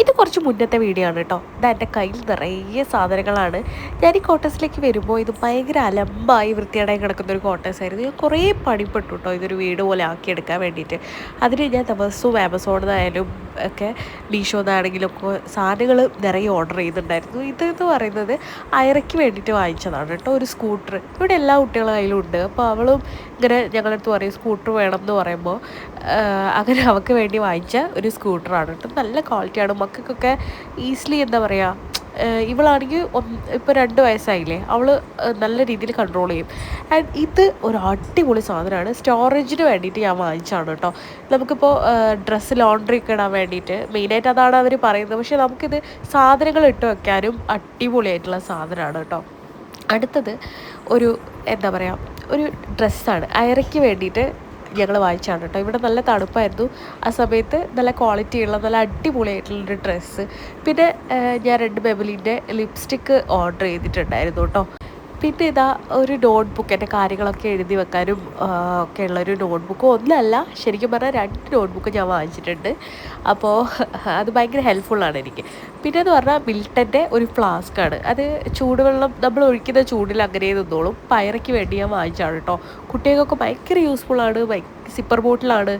ഇത് കുറച്ച് മുന്നത്തെ വീഡിയോ ആണ് കേട്ടോ. ഇത് എൻ്റെ കയ്യിൽ നിറയെ സാധനങ്ങളാണ്. ഞാൻ ഈ കോട്ടേഴ്സിലേക്ക് വരുമ്പോൾ ഇത് ഭയങ്കര അലമ്പായി വൃത്തികേടായി കിടക്കുന്ന ഒരു കോട്ടേഴ്സ് ആയിരുന്നു. ഞാൻ കുറേ പണിപ്പെട്ടു കേട്ടോ ഇതൊരു വീട് പോലെ ആക്കിയെടുക്കാൻ വേണ്ടിയിട്ട്. അതിന് ഞാൻ ദിവസവും ആമസോണിൽ നിന്നായാലും ഒക്കെ മീഷോന്നാണെങ്കിലും ഒക്കെ സാധനങ്ങൾ നിറയെ ഓർഡർ ചെയ്യുന്നുണ്ടായിരുന്നു. ഇതെന്ന് പറയുന്നത് അയറയ്ക്ക് വേണ്ടിയിട്ട് വാങ്ങിച്ചതാണ് കേട്ടോ, ഒരു സ്കൂട്ടർ. ഇവിടെ എല്ലാ കുട്ടികളുടെ കയ്യിലും ഉണ്ട്. അപ്പോൾ അവളും ഇങ്ങനെ ഞങ്ങളുടെ അടുത്ത് പറയും സ്കൂട്ടർ വേണം എന്ന് പറയുമ്പോൾ അങ്ങനെ അവൾക്ക് വേണ്ടി വാങ്ങിച്ച ഒരു സ്കൂട്ടറാണ് കേട്ടോ. നല്ല ക്വാളിറ്റിയാണ്. മക്കൾക്കൊക്കെ ഈസിലി എന്താ പറയുക, ഇവളാണെങ്കിൽ ഇപ്പോൾ 2 വയസ്സായില്ലേ, അവൾ നല്ല രീതിയിൽ കൺട്രോൾ ചെയ്യും. ആൻഡ് ഇത് ഒരു അടിപൊളി സാധനമാണ്. സ്റ്റോറേജിന് വേണ്ടിയിട്ട് ഞാൻ വാങ്ങിച്ചാണ് കേട്ടോ. നമുക്കിപ്പോൾ ഡ്രസ്സ് ലോണ്ട്രി ഒക്കെ ഇടാൻ വേണ്ടിയിട്ട് മെയിനായിട്ട് അതാണ് അവർ പറയുന്നത്. പക്ഷേ നമുക്കിത് സാധനങ്ങൾ ഇട്ട് വെക്കാനും അടിപൊളിയായിട്ടുള്ള സാധനമാണ് കേട്ടോ. അടുത്തത് ഒരു എന്താ പറയുക, ഒരു ഡ്രസ്സാണ്. അയറയ്ക്ക് വേണ്ടിയിട്ട് ഞങ്ങൾ വാങ്ങിച്ചാണ് കേട്ടോ. ഇവിടെ നല്ല തണുപ്പായിരുന്നു. ആ സമയത്ത് നല്ല ക്വാളിറ്റിയുള്ള നല്ല അടിപൊളിയായിട്ടുള്ളൊരു ഡ്രസ്സ്. പിന്നെ ഞാൻ 2 മെബലിൻ്റെ ലിപ്സ്റ്റിക്ക് ഓർഡർ ചെയ്തിട്ടുണ്ടായിരുന്നു കേട്ടോ. പിന്നെ ഇതാ ഒരു നോട്ട് ബുക്ക്, എൻ്റെ കാര്യങ്ങളൊക്കെ എഴുതി വെക്കാനും ഒക്കെ ഉള്ളൊരു നോട്ട് ബുക്ക്. ഒന്നല്ല, ശരിക്കും പറഞ്ഞാൽ 2 നോട്ട് ബുക്ക് ഞാൻ വാങ്ങിച്ചിട്ടുണ്ട്. അപ്പോൾ അത് ഭയങ്കര ഹെൽപ്ഫുള്ളാണ് എനിക്ക്. പിന്നെ എന്ന് പറഞ്ഞാൽ മിൽട്ടൻ്റെ ഒരു ഫ്ലാസ്ക്കാണ്. അത് ചൂടുവെള്ളം നമ്മൾ ഒഴിക്കുന്ന ചൂടിൽ അങ്ങനെ നിന്നോളും. പയറയ്ക്ക് വേണ്ടി ഞാൻ വാങ്ങിച്ചാണ് കേട്ടോ. കുട്ടികൾക്കൊക്കെ ഭയങ്കര യൂസ്ഫുള്ളാണ്. സിപ്പർ ബോട്ടിലാണ്.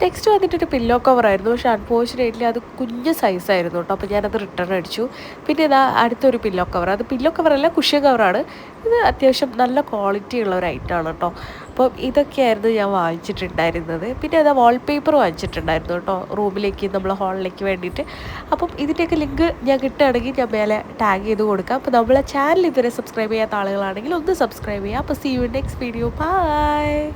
നെക്സ്റ്റ് വന്നിട്ടൊരു പില്ലോ കവറായിരുന്നു. പക്ഷേ അൺഫോർച്ചുനേറ്റ്ലി അത് കുഞ്ഞ് സൈസായിരുന്നു കേട്ടോ. അപ്പോൾ ഞാനത് റിട്ടേൺ അടിച്ചു. പിന്നെ ഇതാ അടുത്തൊരു പില്ലോ കവർ. അത് പില്ലോ കവറല്ല, കുഷ്യൻ കവറാണ്. ഇത് അത്യാവശ്യം നല്ല ക്വാളിറ്റി ഉള്ള ഒരു ഐറ്റമാണ് കേട്ടോ. അപ്പം ഇതൊക്കെയായിരുന്നു ഞാൻ വാങ്ങിച്ചിട്ടുണ്ടായിരുന്നത്. പിന്നെ അതാ വാൾപേപ്പർ വാങ്ങിച്ചിട്ടുണ്ടായിരുന്നു കേട്ടോ, റൂമിലേക്ക് നമ്മൾ ഹാളിലേക്ക് വേണ്ടിയിട്ട്. അപ്പം ഇതിൻ്റെയൊക്കെ ലിങ്ക് ഞാൻ കിട്ടുകയാണെങ്കിൽ ഞാൻ മേലെ ടാഗ് ചെയ്ത് കൊടുക്കാം. അപ്പോൾ നമ്മളെ ചാനൽ ഇതുവരെ സബ്സ്ക്രൈബ് ചെയ്യാത്ത ആളുകളാണെങ്കിൽ ഒന്ന് സബ്സ്ക്രൈബ് ചെയ്യുക. അപ്പോൾ see you next video. By.